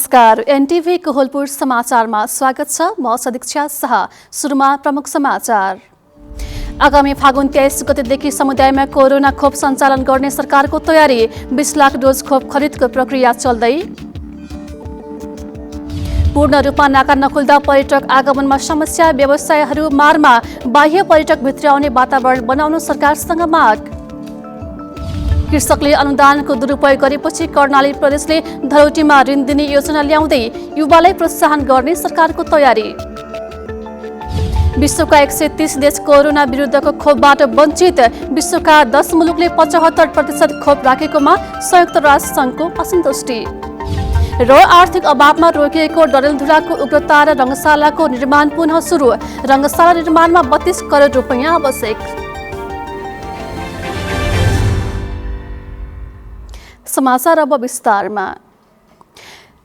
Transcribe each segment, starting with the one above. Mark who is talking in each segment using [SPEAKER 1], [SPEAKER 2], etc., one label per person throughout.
[SPEAKER 1] नमस्कार, एनटीभी कोहलपुर समाचारमा स्वागत छ। म सदीक्षा शाह। सुरुमा प्रमुख समाचार। आगामी फागुन 23 गतेदेखि समुदायमा कोरोना खोप सञ्चालन गर्ने सरकारको तयारी। 20 लाख डोज खोप खरिदको प्रक्रिया चल्दै। पूर्ण रूपमा नाका नखुल्दा पर्यटक आगमनमा समस्या, व्यवसायहरू मारमा। बाह्य पर्यटक भित्राउने वातावरण बनाउन सरकारसँग माग। कृषकले अनुदानको दुरुपयोग गरेपछि कर्णाली प्रदेशले धरौटीमा ऋण दिने योजना ल्याउँदै युवालाई प्रोत्साहन गर्ने सरकारको तयारी। विश्वका 130 देश कोरोना विरुद्धको खोपबाट वञ्चित। विश्वका 10 मुलुकले 75% खोप राखेकोमा संयुक्त राष्ट्र संघको असन्तुष्टि। र आर्थिक अभावमा रोकिएको डडेलधुराको उग्रता र रङ्गशालाको निर्माण पुनः सुरु। रङ्गशाला निर्माणमा 32 करोड रुपैयाँ आवश्यक। समाचार अब विस्तारमा।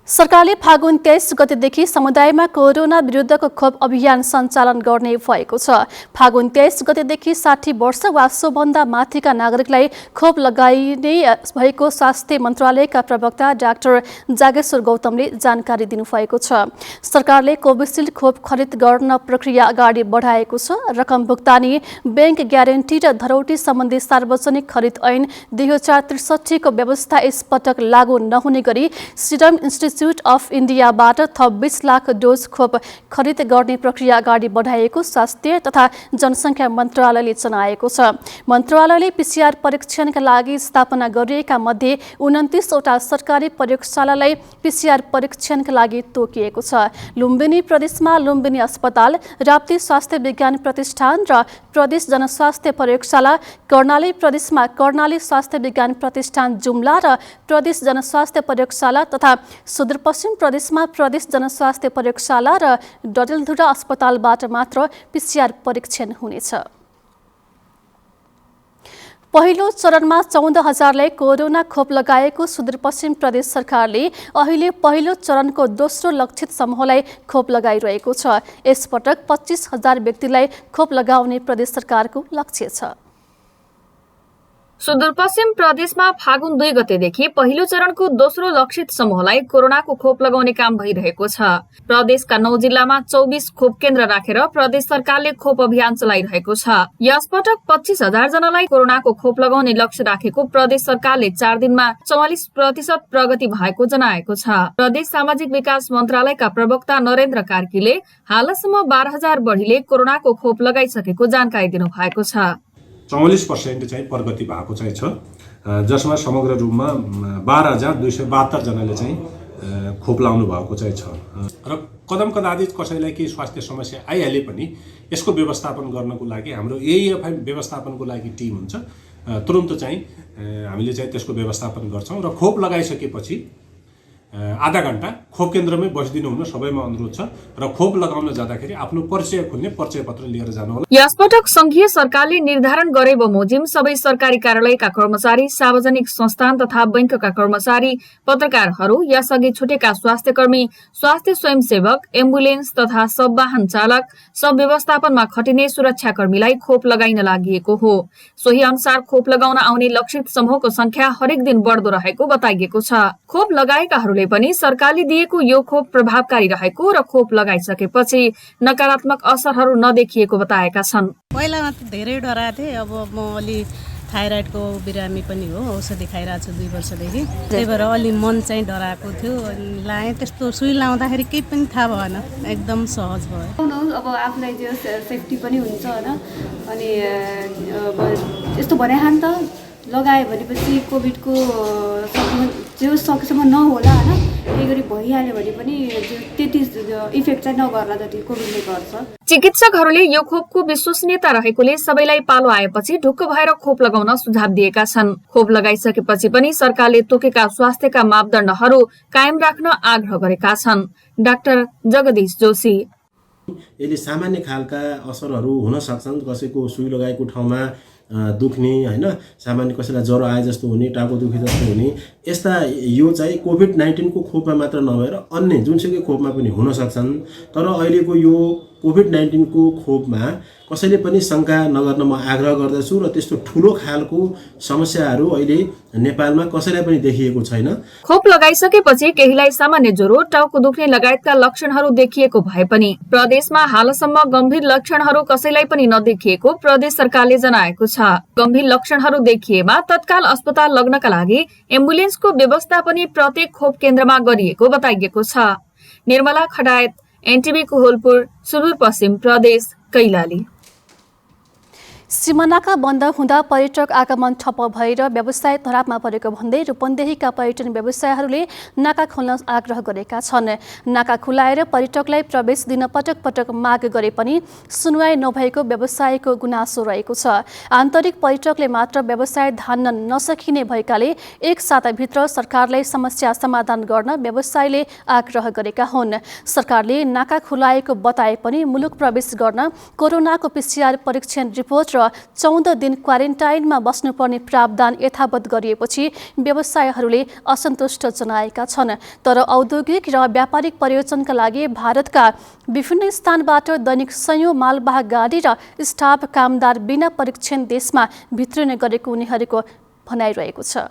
[SPEAKER 1] सरकारले फागुन 23 गतेदेखि समुदायमा कोरोना विरुद्धको खोप अभियान सञ्चालन गर्ने भएको छ। फागुन 23 गतेदेखि 60 वर्ष वा सोभन्दा माथिका नागरिकलाई खोप लगाइने भएको स्वास्थ्य मन्त्रालयका प्रवक्ता डाक्टर जागेश्वर गौतमले जानकारी दिनुभएको छ। सरकारले कोभिसिल्ड खोप खरिद गर्न प्रक्रिया अगाडि बढाएको छ। रकम भुक्तानी, बैंक ग्यारेन्टी र धरौटी सम्बन्धी सार्वजनिक खरिद ऐन 2063 को व्यवस्था यसपटक लागू नहुने गरी सिरम इन्स्टिच्युट अफ इन्डियाबाट थप 20 लाख डोज खोप खरिद गर्ने प्रक्रिया अगाडि बढाएको स्वास्थ्य तथा जनसङ्ख्या मन्त्रालयले जनाएको छ। मन्त्रालयले पीसीआर परीक्षणका लागि स्थापना गरिएका मध्ये 29 वटा सरकारी प्रयोगशालालाई पीसीआर परीक्षणका लागि तोकिएको छ। लुम्बिनी प्रदेशमा लुम्बिनी अस्पताल, राप्ती स्वास्थ्य विज्ञान प्रतिष्ठान र प्रदेश जनस्वास्थ्य प्रयोगशाला, कर्णाली प्रदेशमा कर्णाली स्वास्थ्य विज्ञान प्रतिष्ठान जुम्ला र प्रदेश जनस्वास्थ्य प्रयोगशाला तथा सुदूरपश्चिम प्रदेशमा प्रदेश जनस्वास्थ्य प्रयोगशाला र डडेलधुरा अस्पतालबाट मात्र पीसीआर परीक्षण हुनेछ। पहिलो चरणमा 14,000लाई कोरोना खोप लगाएको सुदूरपश्चिम प्रदेश सरकारले अहिले पहिलो चरणको दोस्रो लक्षित समूहलाई खोप लगाइरहेको छ। यसपटक 25,000 व्यक्तिलाई खोप लगाउने प्रदेश सरकारको लक्ष्य छ।
[SPEAKER 2] सुदूरपश्चिम प्रदेशमा फागुन 2 गतेदेखि पहिलो चरणको दोस्रो लक्षित समूहलाई कोरोनाको खोप लगाउने काम भइरहेको छ। प्रदेशका 9 जिल्लामा 24 खोप केन्द्र राखेर प्रदेश सरकारले खोप अभियान चलाइरहेको छ। यसपटक 25,000 जनालाई कोरोनाको खोप लगाउने लक्ष्य राखेको प्रदेश सरकारले 4 दिनमा 44% प्रगति भएको जनाएको छ। प्रदेश सामाजिक विकास मन्त्रालयका प्रवक्ता नरेन्द्र कार्कीले हालसम्म 12,000 बढीले कोरोनाको खोप लगाइसकेको जानकारी दिनुभएको छ।
[SPEAKER 3] 44% चाहिँ प्रगति भएको चाहिँ छ, जसमा समग्र रूपमा 12,272 जनाले चाहिँ खोप लाउनु भएको चाहिँ छ। र कदम कदाचित कसैलाई केही स्वास्थ्य समस्या आइहाले पनि यसको व्यवस्थापन गर्नको लागि हाम्रो एएफआई व्यवस्थापनको लागि टिम हुन्छ। तुरुन्त चाहिँ हामीले चाहिँ त्यसको व्यवस्थापन गर्छौँ र खोप लगाइसकेपछि आधा घण्टा खोप केन्द्रमै बसिदिनु हुन सबैमा अनुरोध छ र खोप लगाउन जाँदाखेरि आफ्नो परिचय खोल्ने परिचय पत्र लिएर जानु होला।
[SPEAKER 2] यसपटक संघीय सरकारले निर्धारण गरे बमोजिम सबै सरकारी कार्यालयका कर्मचारी, सार्वजनिक संस्थान तथा बैंकका कर्मचारी, पत्रकारहरू, यसअघि छुटेका स्वास्थ्यकर्मी, स्वास्थ्य स्वयंसेवक, एम्बुलेन्स तथा सब वाहन चालक, सब व्यवस्थापनमा खटिने सुरक्षाकर्मीलाई खोप लगाइन लागिएको हो। सोही अनुसार खोप लगाउन आउने लक्षित समूहको संख्या हरेक दिन बढ्दो रहेको बताइएको छ। खोप लगाएकाहरूले पनि सरकारले दिएको यो खोप प्रभावकारी रहेको र खोप लगाइसकेपछि नकारात्मक असरहरू नदेखिएको बताएका छन्।
[SPEAKER 4] पहिलामा त धेरै डराएको थिएँ। अब म अलि थाइराइडको बिरामी पनि हो, औषधि खाइरहेको छु 2 वर्षदेखि। त्यही भएर अलि मन चाहिँ डराएको थियो। लाएँ, त्यस्तो सुई लाउँदाखेरि केही पनि थाहा भएन, एकदम सहज भयो।
[SPEAKER 5] अब आफूलाई त्यो सेफ्टी पनि हुन्छ होइन। अनि यस्तो भने त लगायो भनेपछि कोभिडको जो सकेसम्म नहोला होइन। त्यही गरी भइहाल्यो भने पनि त्यति इफेक्ट चाहिँ नगर्ला जति कोभिडले गर्छ।
[SPEAKER 2] चिकित्सकहरूले यो खोपको विश्वसनीयता रहेकोले सबैलाई पालो आएपछि ढुक्क भएर खोप लगाउन सुझाव दिएका छन्। खोप लगाइसकेपछि पनि सरकारले तोकेका स्वास्थ्यका मापदण्डहरू कायम राख्न आग्रह गरेका छन्। डाक्टर जगदीश जोशी,
[SPEAKER 6] यसले सामान्य खालका असरहरू हुन सक्छन्। कसैको सुई लगाएको ठाउँमा दुख्ने होइन सामान्य कसैलाई ज्वरो आए जस्तो हुने टाउको दुखे जस्तो हुने यस्ता यो चाहिँ कोभिड-19 को खोपमा मात्र नभएर अन्य जुनसुकै खोपमा पनि हुन सक्छन्। तर अहिलेको यो कोभिड-19 को खोपमा कसैले पनि शङ्का नगर्न म आग्रह गर्दछु र त्यस्तो ठुलो खालको समस्याहरू अहिले नेपालमा कसैलाई पनि देखिएको छैन।
[SPEAKER 2] खोप लगाइसकेपछि केहीलाई सामान्य ज्वरो, टाउको दुख्ने लगायतका लक्षणहरू देखिएको भए पनि प्रदेशमा हालसम्म गम्भीर लक्षणहरू कसैलाई पनि नदेखिएको प्रदेश सरकारले जनाएको छ। गम्भीर लक्षणहरू देखिएमा तत्काल अस्पताल लग्नका लागि एम्बुलेन्सको व्यवस्था पनि प्रत्येक खोप केन्द्रमा गरिएको बताइएको छ। निर्मला खडायत, एनटिभी कोहलपुर, सुदूरपश्चिम प्रदेश, कैलाली।
[SPEAKER 1] सिमानाका बन्द हुँदा पर्यटक आगमन ठप्प भएर व्यवसाय धरापमा परेको भन्दै रूपन्देहीका पर्यटन व्यवसायहरूले नाका खोल्न आग्रह गरेका छन्। नाका खुलाएर पर्यटकलाई प्रवेश दिन पटक पटक माग गरे पनि सुनवाई नभएको व्यवसायको गुनासो रहेको छ। आन्तरिक पर्यटकले मात्र व्यवसाय धान्न नसकिने भएकाले एक साताभित्र सरकारलाई समस्या समाधान गर्न व्यवसायले आग्रह गरेका हुन्। सरकारले नाका खुलाएको बताए पनि मुलुक प्रवेश गर्न कोरोनाको PCR परीक्षण रिपोर्ट 14 दिन क्वारेन्टाइनमा बस्नुपर्ने प्रावधान यथावत गरिएपछि व्यवसायहरूले असन्तुष्ट जनाएका छन्। तर औद्योगिक र व्यापारिक प्रयोजनका लागि भारतका विभिन्न स्थानबाट दैनिक सयौं मालवाहक गाडी र स्टाफ कामदार बिना परीक्षण देशमा भित्रिने गरेको उनीहरूको भनाइरहेको छ।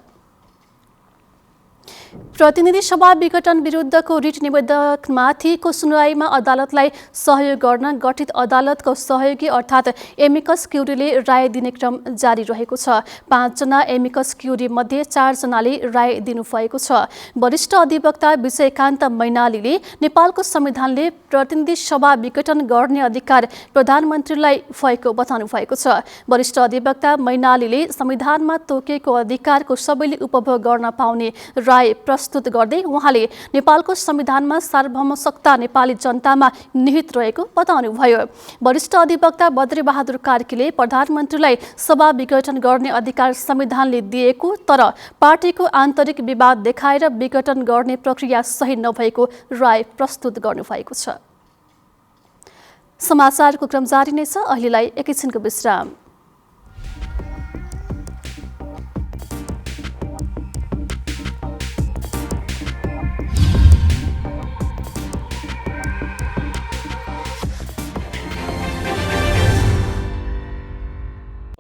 [SPEAKER 1] प्रतिनिधि सभा विघटन विरुद्धको रिट निवेदनमाथिको सुनवाईमा अदालतलाई सहयोग गर्न गठित अदालतको सहयोगी अर्थात् एमिकस क्युरीले राय दिने क्रम जारी रहेको छ। 5 जना एमिकस क्युरी मध्ये 4 जनाले राय दिनुभएको छ। वरिष्ठ अधिवक्ता विजयकान्त मैनालीले नेपालको संविधानले प्रतिनिधि सभा विघटन गर्ने अधिकार प्रधानमन्त्रीलाई भएको बताउनु भएको छ। वरिष्ठ अधिवक्ता मैनालीले संविधानमा तोकेको अधिकारको सबैले उपभोग गर्न पाउने राय प्रस्तुत गर्दै उहाँले नेपालको संविधानमा सार्वभौम सत्ता नेपाली जनतामा निहित रहेको बताउनुभयो। वरिष्ठ अधिवक्ता बद्रीबहादुर कार्कीले प्रधानमन्त्रीलाई सभा विघटन गर्ने अधिकार संविधानले दिएको तर पार्टीको आन्तरिक विवाद देखाएर विघटन गर्ने प्रक्रिया सही नभएको राय प्रस्तुत गर्नुभएको छ। समाचारको क्रम जारी नै छ। अहिलेलाई एकैछिनको विश्राम।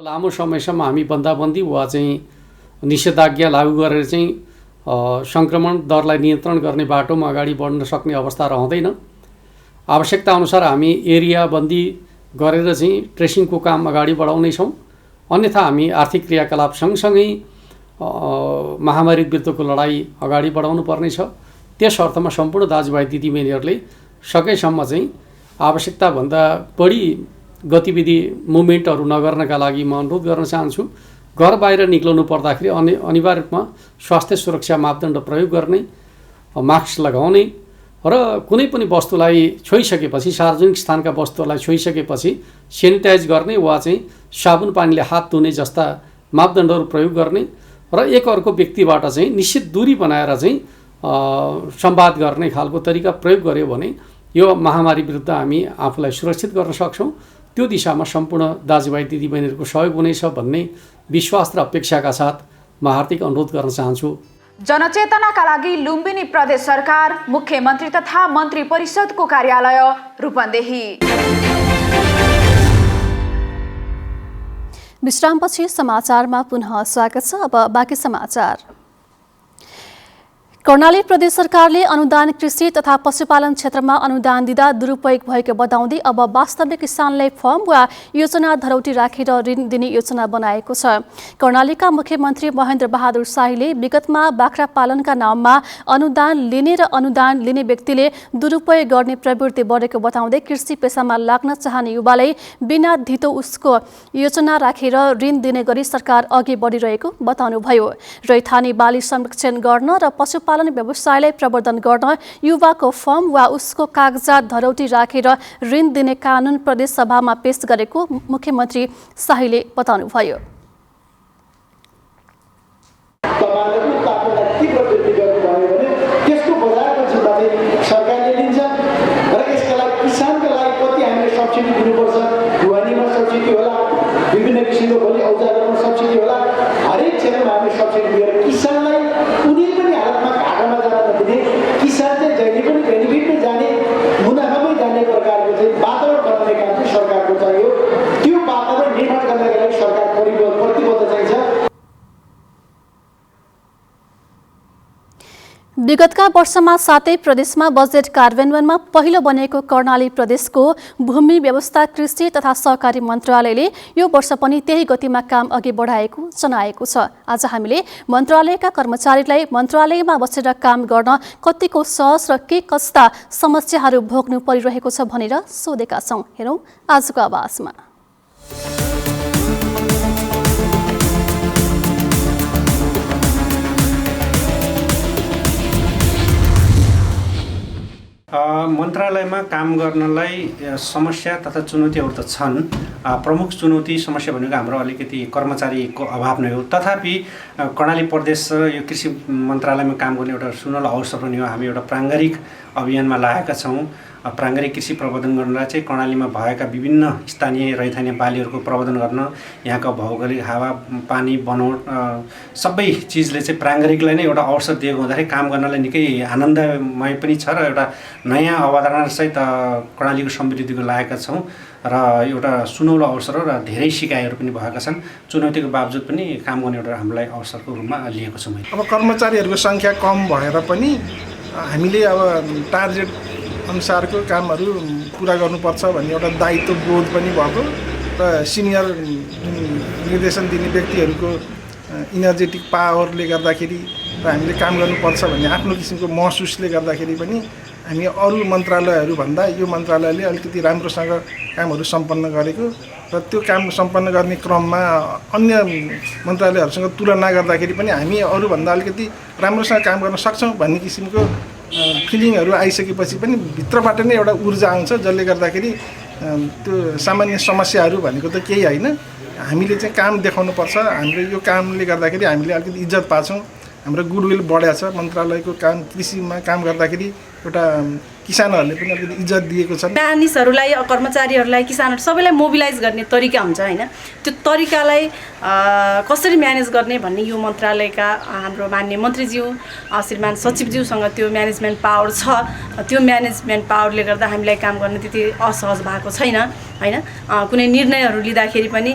[SPEAKER 7] लामो समयसम्म हामी बन्दाबन्दी वा चाहिँ निषेधाज्ञा लागू गरेर चाहिँ सङ्क्रमण दरलाई नियन्त्रण गर्ने बाटोमा अगाडि बढ्न सक्ने अवस्था रहँदैन। आवश्यकता अनुसार हामी एरिया बन्दी गरेर चाहिँ ट्रेसिङको काम अगाडि बढाउनेछौँ। अन्यथा हामी आर्थिक क्रियाकलाप सँगसँगै महामारी विरुद्धको लडाईँ अगाडि बढाउनु पर्नेछ। त्यस अर्थमा सम्पूर्ण दाजुभाइ दिदीबहिनीहरूले सकेसम्म चाहिँ आवश्यकताभन्दा बढी गतिविधि मुभमेन्टहरू नगर्नका लागि म अनुरोध गर्न चाहन्छु। घर बाहिर निक्लनु पर्दाखेरि अनिवार्य रूपमा स्वास्थ्य सुरक्षा मापदण्ड प्रयोग गर्ने, मास्क लगाउने र कुनै पनि वस्तुलाई छोइसकेपछि सार्वजनिक स्थानका वस्तुहरूलाई छोइसकेपछि सेनिटाइज गर्ने वा चाहिँ साबुन पानीले हात धुने जस्ता मापदण्डहरू प्रयोग गर्ने र एक अर्को व्यक्तिबाट चाहिँ निश्चित दूरी बनाएर चाहिँ संवाद गर्ने खालको तरिका प्रयोग गर्यो भने यो महामारी विरुद्ध हामी आफूलाई सुरक्षित गर्न सक्छौँ। त्यो दिशामा सम्पूर्ण दाजुभाइ दिदीबहिनीहरूको सहयोग हुनेछ भन्ने विश्वास र अपेक्षाका साथ म हार्दिक अनुरोध गर्न चाहन्छु।
[SPEAKER 8] जनचेतनाका लागि लुम्बिनी प्रदेश सरकार, मुख्यमन्त्री तथा मन्त्री परिषदको कार्यालय रूपन्देही।
[SPEAKER 1] विश्रामपछि समाचारमा पुनः स्वागत छ। अब बाँकी समाचार। कर्णाली प्रदेश सरकारले अनुदान कृषि तथा पशुपालन क्षेत्रमा अनुदान दिँदा दुरुपयोग भएको बताउँदै अब वास्तविक किसानलाई फर्म वा योजना धरौटी राखेर ऋण दिने योजना बनाएको छ। कर्णालीका मुख्यमन्त्री महेन्द्र बहादुर शाहीले विगतमा बाख्रा पालनका नाममा अनुदान लिने र अनुदान लिने व्यक्तिले दुरुपयोग गर्ने प्रवृत्ति बढेको बताउँदै कृषि पेसामा लाग्न चाहने युवालाई बिना धितो उसको योजना राखेर ऋण दिने गरी सरकार अघि बढिरहेको बताउनुभयो। रैथाने बाली संरक्षण गर्न र पशुपालन व्यवसायलाई प्रवर्धन गर्न युवाको फर्म वा उसको कागजात धरौटी राखेर ऋण दिने कानून प्रदेश सभामा पेश गरेको मुख्यमन्त्री शाहीले बताउनुभयो।
[SPEAKER 9] विभिन्न किसिमको भोलि औजार
[SPEAKER 1] विगतका वर्षमा 7 प्रदेशमा बजेट कार्यान्वयनमा पहिलो बनेको कर्णाली प्रदेशको भूमि व्यवस्था कृषि तथा सहकारी मन्त्रालयले यो वर्ष पनि त्यही गतिमा काम अघि बढाएको जनाएको छ। आज हामीले मन्त्रालयका कर्मचारीलाई मन्त्रालयमा बसेर काम गर्न कतिको सहज र के कस्ता समस्याहरू भोग्नु परिरहेको छ भनेर सोधेका छौं। हेरौं आजको आवाजमा।
[SPEAKER 9] मन्त्रालयमा काम गर्नलाई समस्या तथा चुनौतीहरू त छन्। प्रमुख चुनौती समस्या भनेको हाम्रो अलिकति कर्मचारीको अभाव नै हो। तथापि कर्णाली प्रदेश यो कृषि मन्त्रालयमा काम गर्ने एउटा सुनौलो अवसर पनि हो। हामी एउटा प्राङ्गारिक अभियानमा लागेका छौँ। प्राङ्गारिक कृषि प्रबन्धन गर्नलाई चाहिँ कर्णालीमा भएका विभिन्न स्थानीय रैथाने बालीहरूको प्रबन्धन गर्न, यहाँको भौगोलिक हावा पानी बनोट सबै चिजले चाहिँ प्राङ्गारिकलाई नै एउटा अवसर दिएको हुँदाखेरि काम गर्नलाई निकै आनन्दमय पनि छ र एउटा नयाँ अवधारणासहित कर्णालीको समृद्धिको लागेका छौँ र एउटा सुनौलो अवसर हो र धेरै सिकाइहरू पनि भएका छन्। चुनौतीको बावजुद पनि काम गर्ने एउटा हामीलाई अवसरको रूपमा लिएको छु मैले।
[SPEAKER 10] अब कर्मचारीहरूको सङ्ख्या कम भएर पनि हामीले अब टार्गेट अनुसारको कामहरू पुरा गर्नुपर्छ भन्ने एउटा दायित्व बोध पनि भएको र सिनियर निर्देशन दिने व्यक्तिहरूको इनर्जेटिक पावरले गर्दाखेरि र हामीले काम गर्नुपर्छ भन्ने आफ्नो किसिमको महसुसले गर्दाखेरि पनि हामी अरू मन्त्रालयहरूभन्दा यो मन्त्रालयले अलिकति राम्रोसँग कामहरू सम्पन्न गरेको र त्यो काम सम्पन्न गर्ने क्रममा अन्य मन्त्रालयहरूसँग तुलना गर्दाखेरि पनि हामी अरूभन्दा अलिकति राम्रोसँग काम गर्न सक्छौँ भन्ने किसिमको फिलिङहरू आइसकेपछि पनि भित्रबाट नै एउटा ऊर्जा आउँछ, जसले गर्दाखेरि त्यो सामान्य समस्याहरू भनेको त केही होइन। हामीले चाहिँ काम देखाउनुपर्छ। हाम्रो यो कामले गर्दाखेरि हामीले अलिकति इज्जत पाछौँ, हाम्रो गुडविल बढेको छ। मन्त्रालयको काम कृषिमा काम गर्दाखेरि एउटा किसानहरूले पनि अलिकति इज्जत दिएको छ।
[SPEAKER 4] मानिसहरूलाई, कर्मचारीहरूलाई, किसानहरू सबैलाई मोबिलाइज गर्ने तरिका हुन्छ होइन, त्यो तरिकालाई कसरी म्यानेज गर्ने भन्ने यो मन्त्रालयका हाम्रो माननीय मन्त्रीज्यू श्रीमान सचिवज्यूसँग त्यो म्यानेजमेन्ट पावर छ। त्यो म्यानेजमेन्ट पावरले गर्दा हामीलाई काम गर्न त्यति असहज भएको छैन होइन। कुनै निर्णयहरू लिँदाखेरि पनि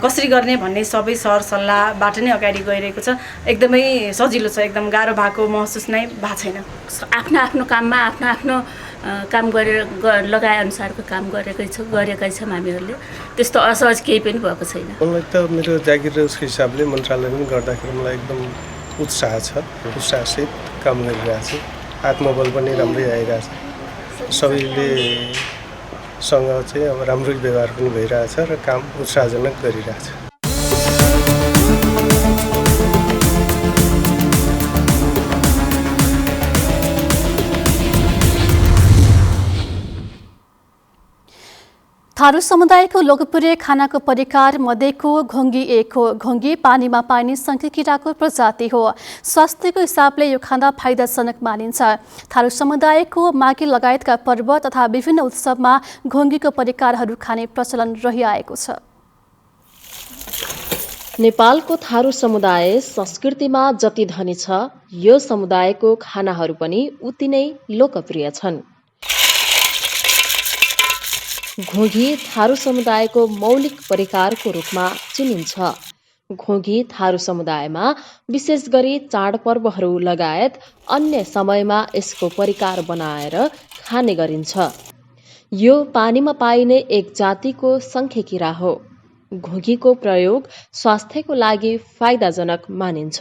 [SPEAKER 4] कसरी गर्ने भन्ने सबै सरसल्लाहबाट नै अगाडि गइरहेको छ। एकदमै सजिलो छ, एकदम गाह्रो भएको महसुस नै भएको छैन।
[SPEAKER 11] आफ्नो आफ्नो काममा आफ्नो आफ्नो काम गरेर लगाए अनुसारको काम गरेकै छौँ हामीहरूले। त्यस्तो असहज केही पनि भएको छैन।
[SPEAKER 12] मलाई त मेरो जागिर र उसको हिसाबले मन्त्रालय पनि गर्दाखेरि मलाई एकदम उत्साह छ। उत्साहसहित काम गरिरहेको छु। आत्मबल पनि राम्रै आइरहेछ। सबैले सँग चाहिँ अब राम्रो व्यवहार पनि भइरहेछ र काम उत्साहजनक गरिरहेछ।
[SPEAKER 1] थारू समुदायको लोकप्रिय खानाको परिकार मध्येको घोङ्गी एक हो। घोङ्गी पानीमा पाइने शङ्खे किराको प्रजाति हो। स्वास्थ्यको हिसाबले यो खाना फाइदाजनक मानिन्छ। थारू समुदायको माघे लगायतका पर्व तथा विभिन्न उत्सवमा घोङ्गीको परिकारहरू खाने प्रचलन रहिआएको छ।
[SPEAKER 13] नेपालको थारू समुदाय संस्कृतिमा जति धनी छ, यो समुदायको खानाहरू पनि उति नै लोकप्रिय छन्। घोगी थारू समुदायको मौलिक परिकारको रूपमा चिनिन्छ। घोगी थारू समुदायमा विशेष गरी चाडपर्वहरू लगायत अन्य समयमा यसको परिकार बनाएर खाने गरिन्छ। यो पानीमा पाइने एक जातिको शङ्खे किरा हो। घोगीको प्रयोग स्वास्थ्यको लागि फाइदाजनक मानिन्छ।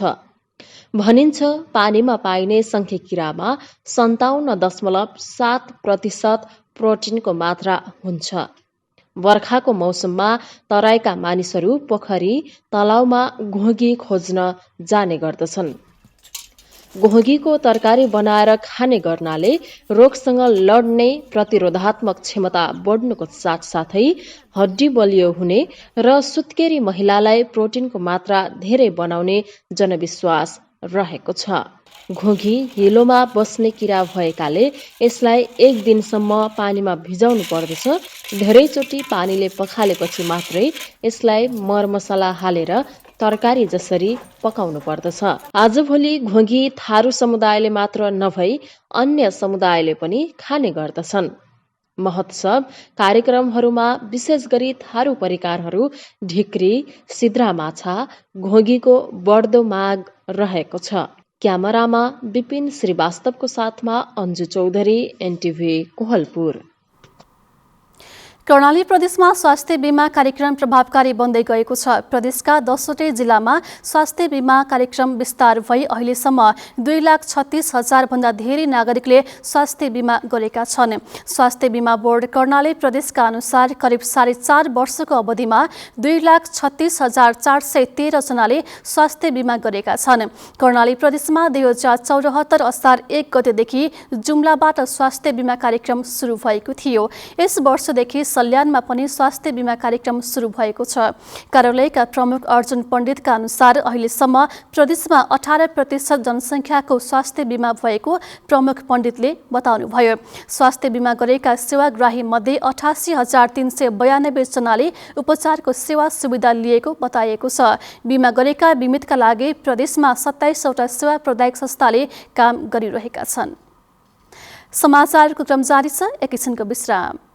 [SPEAKER 13] भनिन्छ पानीमा पाइने शङ्खे किरामा 57.7% प्रोटिनको मात्रा हुन्छ। बर्खाको मौसममा तराईका मानिसहरू पोखरी तलाउमा घोगी खोज्न जाने गर्दछन्। घोगीको तरकारी बनाएर खाने गर्नाले रोगसँग लड्ने प्रतिरोधात्मक क्षमता बढ्नुको साथसाथै हड्डी बलियो हुने र सुत्केरी महिलालाई प्रोटिनको मात्रा धेरै बनाउने जनविश्वास रहेको छ। घोगी हिलोमा बस्ने किरा भएकाले यसलाई 1 दिनसम्म पानीमा भिजाउनु पर्दछ। धेरैचोटि पानीले पखालेपछि मात्रै यसलाई मरमसला हालेर तरकारी जसरी पकाउनु पर्दछ। आजभोलि घोगी थारू समुदायले मात्र नभई अन्य समुदायले पनि खाने गर्दछन्। महोत्सव कार्यक्रमहरूमा विशेष गरी थारू परिकारहरू ढिक्री, सिद्रा माछा, घोगीको बढ्दो माग रहेको छ। क्यामेरामा विपिन श्रीवास्तवको साथमा अन्जु चौधरी, एनटिभी कोहलपुर।
[SPEAKER 1] कर्णाली प्रदेशमा स्वास्थ्य बीमा कार्यक्रम प्रभावकारी बन्दै गएको छ। प्रदेशका 10वटै जिल्लामा स्वास्थ्य बीमा कार्यक्रम विस्तार भई अहिलेसम्म 2,36,000 भन्दा धेरै नागरिकले स्वास्थ्य बीमा गरेका छन्। स्वास्थ्य बीमा बोर्ड कर्णाली प्रदेशका अनुसार करिब 4.5 वर्षको अवधिमा 2,36,413 जनाले स्वास्थ्य बीमा गरेका छन्। कर्णाली प्रदेशमा 2074 असार 1 गतेदेखि जुम्लाबाट स्वास्थ्य बीमा कार्यक्रम सुरु भएको थियो। यस वर्षदेखि सल्यानमा पनि स्वास्थ्य बीमा कार्यक्रम सुरु भएको छ। कार्यालयका प्रमुख अर्जुन पण्डितका अनुसार अहिलेसम्म प्रदेशमा 18% जनसङ्ख्याको स्वास्थ्य बीमा भएको प्रमुख पण्डितले बताउनुभयो। स्वास्थ्य बीमा गरेका सेवाग्राही मध्ये 88,392 जनाले उपचारको सेवा सुविधा लिएको बताइएको छ। बीमा गरेका बिमितका लागि प्रदेशमा 27वटा सेवा प्रदायक संस्थाले काम गरिरहेका छन्। समाचारको क्रम जारी छ, एकैछिनको विश्राम।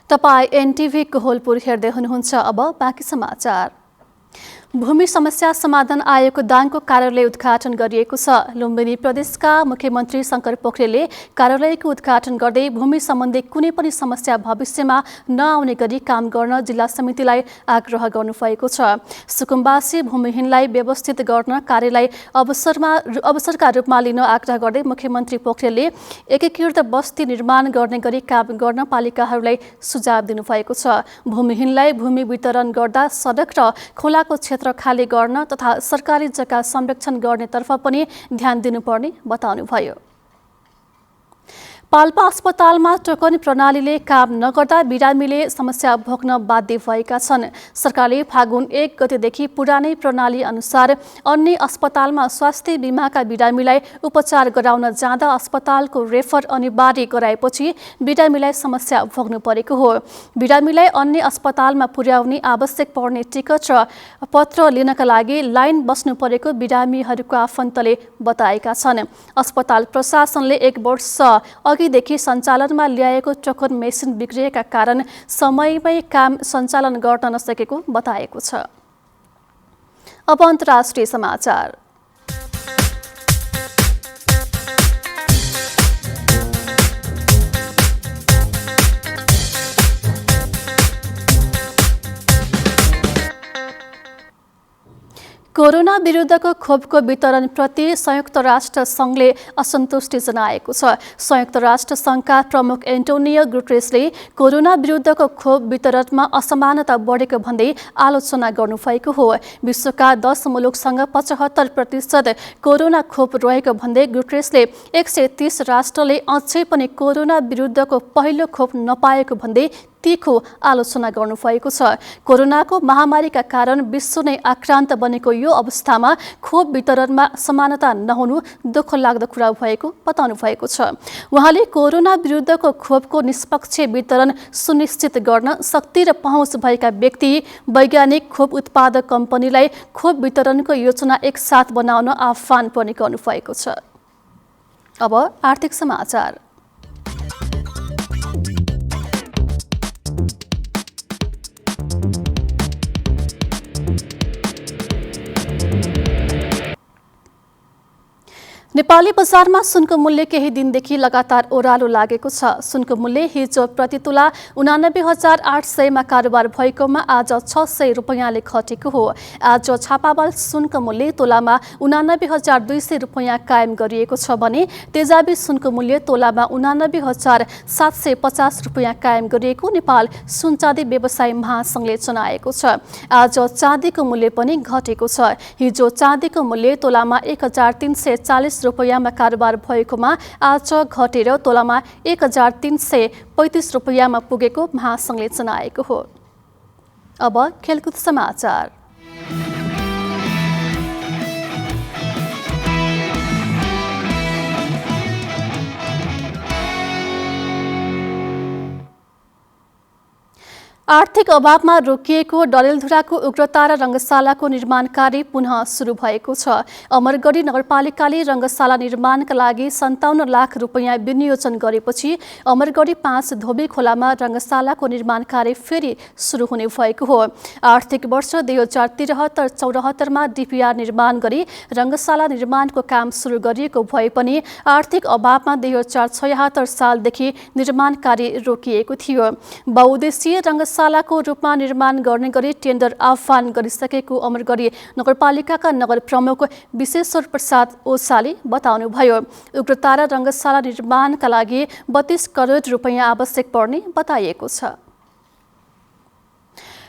[SPEAKER 1] तपाईं एनटिभी कोहलपुर हेर्दै हुनुहुन्छ। अब बाँकी समाचार। भूमि समस्या समाधान आयोगको दाङको कार्यालय उद्घाटन गरिएको छ। लुम्बिनी प्रदेशका मुख्यमन्त्री शंकर पोखरेलले कार्यालयको उद्घाटन गर्दै भूमि सम्बन्धी कुनै पनि समस्या भविष्यमा नआउने गरी काम गर्न जिल्ला समितिलाई आग्रह गर्नुभएको छ। सुकुम्बासी भूमिहीनलाई व्यवस्थित गर्न कार्यलाई अवसरका रूपमा लिन आग्रह गर्दै मुख्यमन्त्री पोखरेलले एकीकृत बस्ती निर्माण गर्ने गरी काम गर्न पालिकाहरूलाई सुझाव दिनुभएको छ। भूमिहीनलाई भूमि वितरण गर्दा सडक र खोलाको क्षेत्र खाली गर्न तथा सरकारी जग्गा संरक्षण गर्नेतर्फ पनि ध्यान दिनुपर्ने बताउनुभयो। पाल्पा अस्पतालमा टोकन प्रणालीले काम नगर्दा बिरामीले समस्या भोग्न बाध्य भएका छन्। सरकारले फागुन 1 गतेदेखि पुरानै प्रणाली अनुसार अन्य अस्पतालमा स्वास्थ्य बीमाका बिरामीलाई उपचार गराउन जाँदा अस्पतालको रेफर अनिवार्य गराएपछि बिरामीलाई समस्या भोग्नु परेको हो। बिरामीलाई अन्य अस्पतालमा पुर्याउने आवश्यक पर्ने टिकट र पत्र लिनका लागि लाइन बस्नु परेको बिरामीहरूको आफन्तले बताएका छन्। अस्पताल प्रशासनले 1 वर्ष अघिदेखि सञ्चालनमा ल्याएको टोकन मेसिन बिग्रिएका कारण समयमै काम सञ्चालन गर्न नसकेको बताएको छ। अब अन्तर्राष्ट्रिय समाचार। कोरोना विरुद्धको खोपको वितरणप्रति संयुक्त राष्ट्र सङ्घले असन्तुष्टि जनाएको छ। संयुक्त राष्ट्र सङ्घका प्रमुख एन्टोनियो गुटेरेसले कोरोना विरुद्धको खोप वितरणमा असमानता बढेको भन्दै आलोचना गर्नुभएको हो। विश्वका 10 मुलुकसँग 75% कोरोना खोप रहेको भन्दै गुटेरेसले 130 राष्ट्रले अझै पनि कोरोना विरुद्धको पहिलो खोप नपाएको भन्दै तीखो आलोचना गर्नुभएको छ। कोरोनाको महामारीका कारण विश्व नै आक्रान्त बनेको यो अवस्थामा खोप वितरणमा समानता नहुनु दुःख लाग्दो कुरा भएको बताउनु भएको छ। उहाँले कोरोना विरुद्धको खोपको निष्पक्ष वितरण सुनिश्चित गर्न शक्ति र पहुँच भएका व्यक्ति, वैज्ञानिक, खोप उत्पादक कम्पनीलाई खोप वितरणको योजना एकसाथ बनाउन आह्वान पनि गर्नुभएको छ। अब आर्थिक समाचार। नेपाली बजारमा सुनको मूल्य केही दिनदेखि लगातार ओह्रालो लागेको छ। सुनको मूल्य हिजो प्रति तुला 89,800मा कारोबार भएकोमा आज 600 रुपैयाँले घटेको हो। आज छापामाल सुनको मूल्य तोलामा 89,200 रुपैयाँ कायम गरिएको छ भने तेजाबी सुनको मूल्य तोलामा 89,750 रुपैयाँ कायम गरिएको नेपाल सुन चाँदी व्यवसायी महासंघले जनाएको छ। आज चाँदीको मूल्य पनि घटेको छ। हिजो चाँदीको मूल्य तोलामा 1,340 रुपैयाँमा कारोबार भएकोमा आज घटेर तोलामा 1,335 रुपैयाँमा पुगेको महासंघले जनाएको हो। अब खेलकुद समाचार। आर्थिक अभावमा रोकिएको डडेलधुराको उग्रता र रङ्गशालाको निर्माण कार्य पुनः सुरु भएको छ। अमरगढी नगरपालिकाले रङ्गशाला निर्माणका लागि 57 लाख रुपैयाँ विनियोजन गरेपछि अमरगढी 5 धोबी खोलामा रङ्गशालाको निर्माण कार्य फेरि सुरु हुने भएको हो। आर्थिक वर्ष 2073-74मा डिपिआर निर्माण गरी रङ्गशाला निर्माणको काम सुरु गरिएको भए पनि आर्थिक अभावमा 2076 सालदेखि निर्माण कार्य रोकिएको थियो। बहुउद्देशीय रङ्गशालाको रूपमा निर्माण गर्ने गरी टेन्डर आह्वान गरिसकेको अमरगढी नगरपालिकाका नगर प्रमुख विश्वेश्वर प्रसाद ओझाले बताउनुभयो। उग्रतारा रङ्गशाला निर्माणका लागि 32 करोड रुपैयाँ आवश्यक पर्ने बताइएको छ।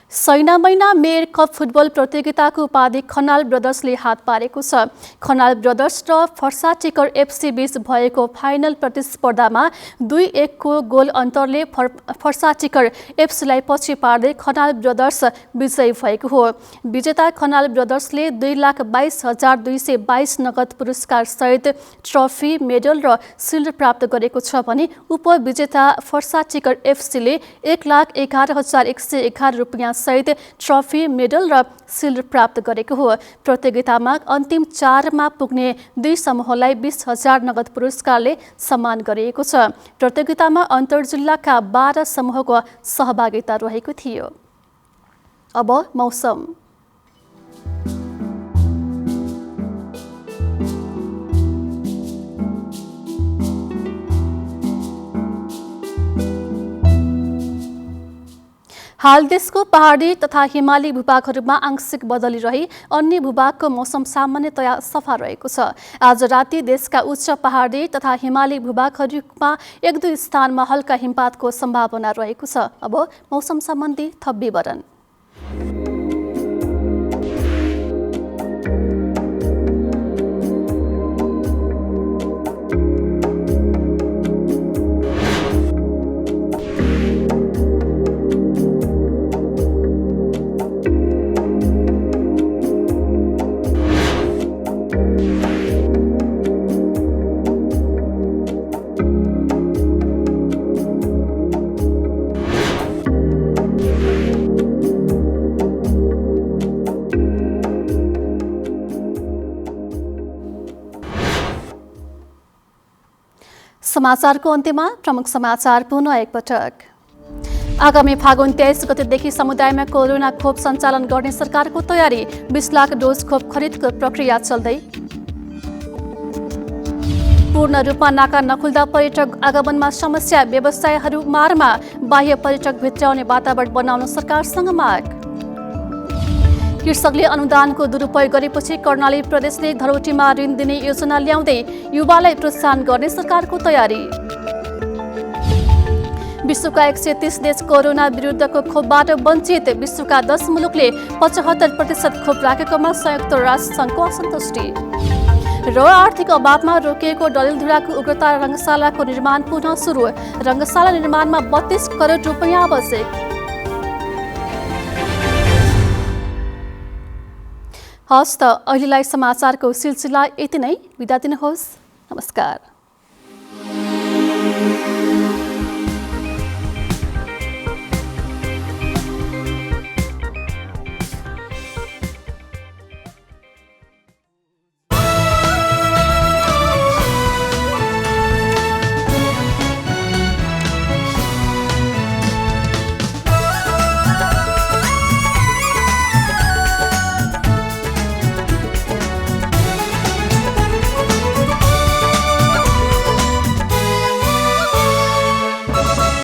[SPEAKER 1] सैना महिना मेयर कप फुटबल प्रतियोगिताको उपाधि खनाल ब्रदर्सले हात पारेको छ। खनाल ब्रदर्स र फर्साटिकर एफसी बीच भएको फाइनल प्रतिस्पर्धामा 2-1 को गोल अन्तरले फर्साटिकर एफसीलाई पछि पार्दै खनाल ब्रदर्स विजयी भएको हो। विजेता खनाल ब्रदर्सले 2,22,222 नगद पुरस्कार सहित ट्रफी, मेडल र सिल्ड प्राप्त गरेको छ भने उपविजेता फर्साटिकर एफसीले 1,11,111 रुपैयाँ सहित ट्रफी, मेडल र सिल्ड प्राप्त गरेको हो। प्रतियोगितामा अन्तिम 4मा पुग्ने 2 समूहलाई 20,000 नगद पुरस्कारले सम्मान गरिएको छ। प्रतियोगितामा अन्तर्जिल्लाका 12 समूहको सहभागिता रहेको थियो। अब मौसम। हाल देशको पहाडी तथा हिमाली भूभागहरूमा आंशिक बदली रही अन्य भूभागको मौसम सामान्यतया सफा रहेको छ। आज राति देशका उच्च पहाडी तथा हिमाली भूभागहरूमा 1-2 स्थानमा हल्का हिमपातको सम्भावना रहेको छ। अब मौसम सम्बन्धी थप विवरण। समाचारको अन्त्यमा प्रमुख समाचार पुनः एकपटक। आगामी फागुन 23 गतेदेखि समुदायमा कोरोना खोप सञ्चालन गर्ने सरकारको तयारी। 20 लाख डोज खोप खरिदको प्रक्रिया चल्दै। पूर्ण रूपमा नाका नखुल्दा पर्यटक आगमनमा समस्या, व्यवसायहरू मारमा। बाह्य पर्यटक भित्राउने वातावरण बनाउन सरकारसँग माग। कृषकले अनुदानको दुरुपयोग गरेपछि कर्णाली प्रदेशले धरोटीमा ऋण दिने योजना ल्याउँदै युवालाई प्रोत्साहन गर्ने सरकारको तयारी। विश्वका 130 देश कोरोना विरुद्धको खोपबाट वञ्चित। विश्वका 10 मुलुकले 75% खोप राखेकोमा संयुक्त राष्ट्र सङ्घको असन्तुष्टि। र आर्थिक अभावमा रोकिएको डडेलधुराको उग्रता रङ्गशालाको निर्माण पुनः सुरु। रङ्गशाला निर्माणमा 32 करोड रुपैयाँ आवश्यक। हस् त अहिलेलाई समाचारको सिलसिला यति नै। बिदा दिनुहोस्। नमस्कार।